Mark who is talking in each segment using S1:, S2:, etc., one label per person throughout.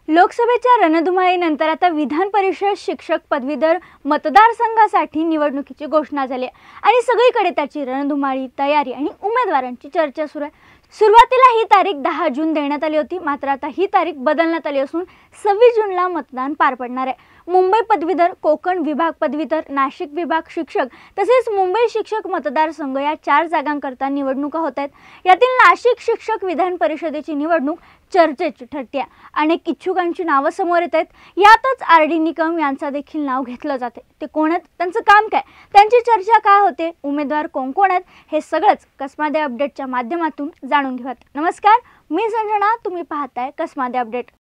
S1: लोकसभेच्या रणधुमाळीनंतर आता विधान परिषद शिक्षक पदवीधर मतदारसंघासाठी निवडणुकीची घोषणा झाली आणि सगळीकडे त्याची रणधुमाळी तयारी आणि उमेदवारांची चर्चा सुरू आहे। सुरुवातीला ही तारीख 10 जून देण्यात आली होती, मात्र आता ही तारीख बदलण्यात आली असून 26 जूनला मतदान पार पडणार आहे। मुंबई पदवीधर, कोकण विभाग पदवीधर, नाशिक विभाग शिक्षक तसेच मुंबई शिक्षक मतदारसंघ या 4 जागांकरता निवडणुका होत आहेत। यातील नाशिक शिक्षक विधान परिषदेची निवडणूक चर्चेची ठरते आहे। अनेक इच्छुकांची नावे समोर येत आहेत। यातच आर.डी. निकम यांचा देखील नाव घेतलं जाते। ते कोण आहेत, त्यांचं काम काय, त्यांची चर्चा काय होते, उमेदवार कोण आहेत, हे सगळंच कसमादे अपडेटच्या माध्यमातून जाणून घेऊयात। नमस्कार, मी संजना, तुम्ही पाहताय कसमादे अपडेट।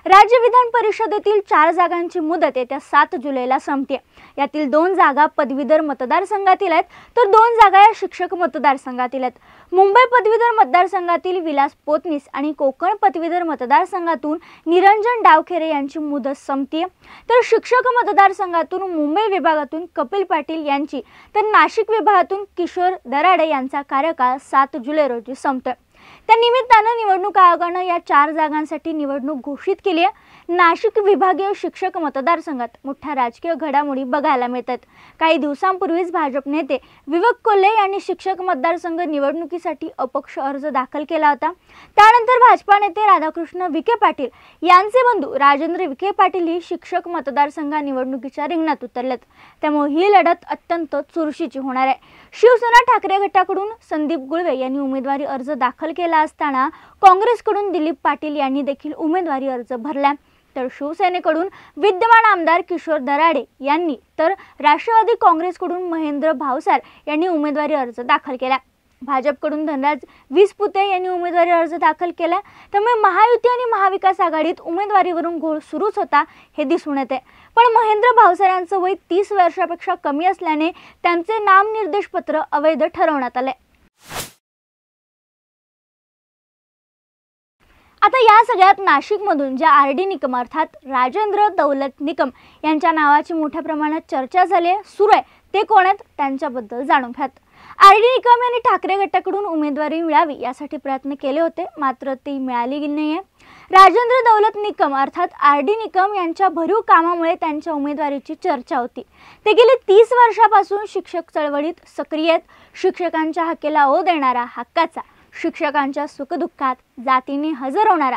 S1: राज्य विधान परिषदेतील 4 जागांची मुदत येत्या 7 जुलैला संपते। यातील 2 जागा पदवीधर मतदारसंघातील आहेत, तर 2 जागा या शिक्षक मतदारसंघातील आहेत। मुंबई पदवीधर मतदारसंघातील विलास पोतनीस आणि कोकण पदवीधर मतदारसंघातून निरंजन डावखेरे यांची मुदत संपते, तर शिक्षक मतदारसंघातून मुंबई विभागातून कपिल पाटील यांची, तर नाशिक विभागातून किशोर दराडे यांचा कार्यकाळ 7 जुलै रोजी संपतो। त्या निमित्ताने निवडणूक आयोगाने या 4 जागांसाठी निवडणूक घोषित केली आहे। नाशिक विभागीय शिक्षक मतदारसंघात मोठ्या राजकीय घडामोडी बघायला मिळतात। काही दिवसांपूर्वीच भाजप नेते विवेक कोल्हे यांनी शिक्षक मतदारसंघ निवडणुकीसाठी अपक्ष अर्ज दाखल केला होता। त्यानंतर भाजपा नेते राधाकृष्ण विखे पाटील यांचे बंधू राजेंद्र विखे पाटील ही शिक्षक मतदारसंघ निवडणुकीच्या रिंगणात उतरलेत। त्यामुळे ही लढत अत्यंत चुरशीची होणार आहे। शिवसेना ठाकरे गटाकडून संदीप गुळवे यांनी उमेदवारी अर्ज दाखल केला असताना काँग्रेसकडून दिलीप पाटील यांनी देखील उमेदवारी अर्ज भरला, तर शिवसेनेकडून विद्यमान आमदार किशोर दराडे यांनी, तर राष्ट्रवादी काँग्रेसकडून महेंद्र भावसार यांनी उमेदवारी अर्ज दाखल केला। भाजपकडून धनराज विसपुते यांनी उमेदवारी अर्ज दाखल केला। त्यामुळे महायुती आणि महाविकास आघाडीत उमेदवारीवरून घोळ सुरूच होता हे दिसून येते। पण महेंद्र भावसार यांचं वय 30 वर्षापेक्षा कमी असल्याने त्यांचे नामनिर्देश पत्र अवैध ठरवण्यात आले। आता या सगळ्यात नाशिकमधून ज्या आर.डी. निकम अर्थात राजेंद्र दौलत निकम यांच्या नावाची मोठ्या प्रमाणात चर्चा झाली आहे, सुरू आहे, ते कोण आहेत त्यांच्याबद्दल जाणून घ्यात। आर.डी. निकम यांनी ठाकरे गटाकडून उमेदवारी मिळावी यासाठी प्रयत्न केले होते, मात्र ती मिळाली नाहीये। राजेंद्र दौलत निकम अर्थात आर.डी. निकम यांच्या भरीव कामामुळे त्यांच्या उमेदवारीची चर्चा होती। ते गेली 30 वर्षापासून शिक्षक चळवळीत सक्रिय आहेत। शिक्षकांच्या हक्काला ओ देणारा, हक्काचा, शिक्षकांच्या सुखदुःखात जातीने हजर होणारा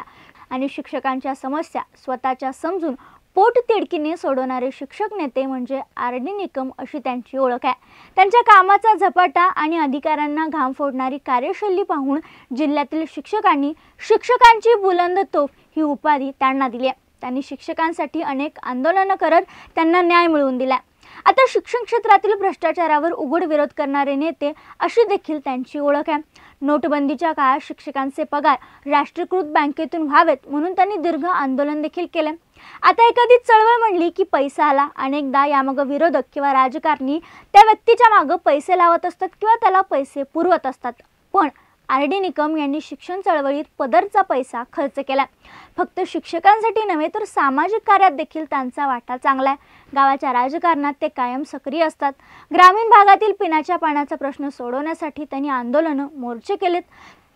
S1: आणि शिक्षकांच्या समस्या स्वतःच्या समजून पोटतिडकीने सोडवणारे शिक्षक नेते म्हणजे आर.डी. निकम अशी त्यांची ओळख आहे। त्यांच्या कामाचा झपाटा आणि अधिकाऱ्यांना घाम फोडणारी कार्यशैली पाहून जिल्ह्यातील शिक्षकांनी शिक्षकांची बुलंद तोफ ही उपाधी त्यांना दिली आहे। त्यांनी शिक्षकांसाठी अनेक आंदोलनं करत त्यांना न्याय मिळवून दिला। आता शिक्षण क्षेत्रातील भ्रष्टाचारावर उघड विरोध करणारे नेते अशी देखील त्यांची ओळख आहे। नोटबंदीच्या काळात शिक्षकांचे पगार राष्ट्रीयकृत बँकेतून व्हावेत म्हणून त्यांनी दीर्घ आंदोलन देखील केले। आता एखादी चळवळ म्हणली की पैसा आला, अनेकदा यामागे विरोधक किंवा राजकारणी त्या व्यक्तीच्या मागे पैसे लावत असतात किंवा त्याला पैसे पुरवत असतात, पण आर.डी. निकम यांनी शिक्षण चळवळीत पदरचा पैसा खर्च केला। फक्त शिक्षकांसाठी नव्हे तर सामाजिक कार्यात देखील त्यांचा वाटा चांगला आहे। गावाच्या राजकारणात ते कायम सक्रिय असतात। ग्रामीण भागातील पिण्याच्या पाण्याचा प्रश्न सोडवण्यासाठी त्यांनी आंदोलनं, मोर्चे केलेत।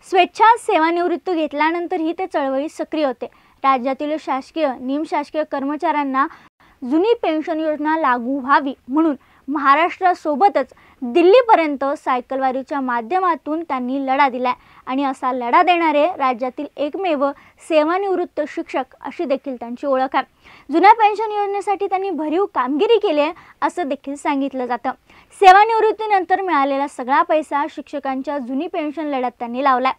S1: स्वेच्छा सेवानिवृत्ती घेतल्यानंतरही ते चळवळीत सक्रिय होते। राज्यातील शासकीय, निमशासकीय कर्मचाऱ्यांना जुनी पेन्शन योजना लागू व्हावी म्हणून महाराष्ट्रासोबतच दिल्लीपर्यंत सायकलवारीच्या माध्यमातून त्यांनी लढा दिला आणि असा लढा देणारे राज्यातील एकमेव सेवानिवृत्त शिक्षक अशी देखील त्यांची ओळख आहे। जुन्या पेन्शन योजनेसाठी त्यांनी भरीव कामगिरी केली आहे असं देखील सांगितलं जातं। सेवानिवृत्तीनंतर मिळालेला सगळा पैसा शिक्षकांच्या जुनी पेन्शन लढ्यात त्यांनी लावला।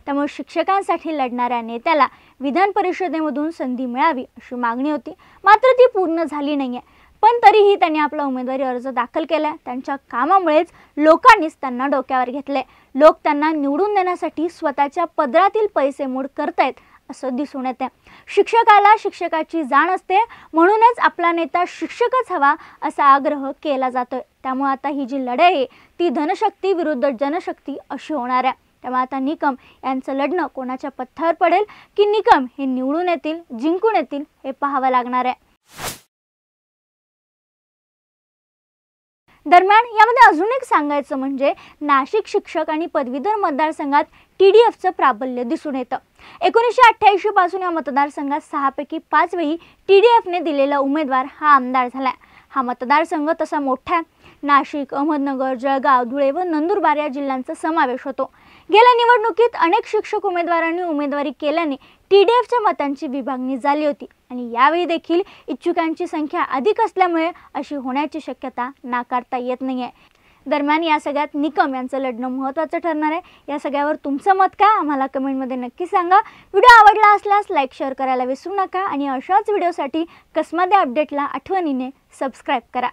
S1: त्यामुळे शिक्षकांसाठी लढणाऱ्या नेत्याला विधान परिषदेमधून संधी मिळावी अशी मागणी होती, मात्र ती पूर्ण झाली नाहीये। पण तरीही त्यांनी आपला उमेदवारी अर्ज दाखल केला। त्यांच्या कामामुळेच लोकांनीच त्यांना डोक्यावर घेतले। लोक त्यांना निवडून देण्यासाठी स्वतःच्या पदरातील पैसे मोड करतायत असं दिसून येते। शिक्षकाला शिक्षकाची जाण असते, म्हणूनच आपला नेता शिक्षकच हवा असा आग्रह केला जातोय। त्यामुळे आता ही जी लढाई आहे ती धनशक्ती विरुद्ध जनशक्ती अशी होणार आहे। त्यामुळे आता निकम यांचं लढणं कोणाच्या पथ्यावर पडेल की निकम हे निवडून येतील, जिंकून येतील हे पाहावं लागणार आहे। दरम्यान यामध्ये अजून एक सांगायचं म्हणजे नाशिक शिक्षक आणि पदवीधर मतदारसंघात TDFचं प्राबल्य दिसून येतं। 1988 पासून या मतदारसंघात 6 पैकी 5 वेळी TDFने दिलेला उमेदवार हा आमदार झालाय। हा मतदारसंघ तसा मोठा आहे। नाशिक, अहमदनगर, जळगाव, धुळे व नंदुरबार या जिल्ह्यांचा समावेश होतो। गेल्या निवडणुकीत अनेक शिक्षक उमेदवारांनी उमेदवारी केल्याने TDFच्या मतांची विभागणी झाली होती आणि यावेळी देखील इच्छुकांची संख्या अधिक असल्यामुळे अशी होण्याची शक्यता नाकारता येत नाहीये। दरम्यान या सगळ्यात निकम यांचं लढणं महत्त्वाचं ठरणार आहे। या सगळ्यावर तुमचं मत काय आम्हाला कमेंटमध्ये नक्की सांगा। व्हिडिओ आवडला असल्यास लाईक शेअर करायला विसरू नका आणि अशाच व्हिडिओसाठी कसमादे अपडेटला आठवणीने सबस्क्राईब करा।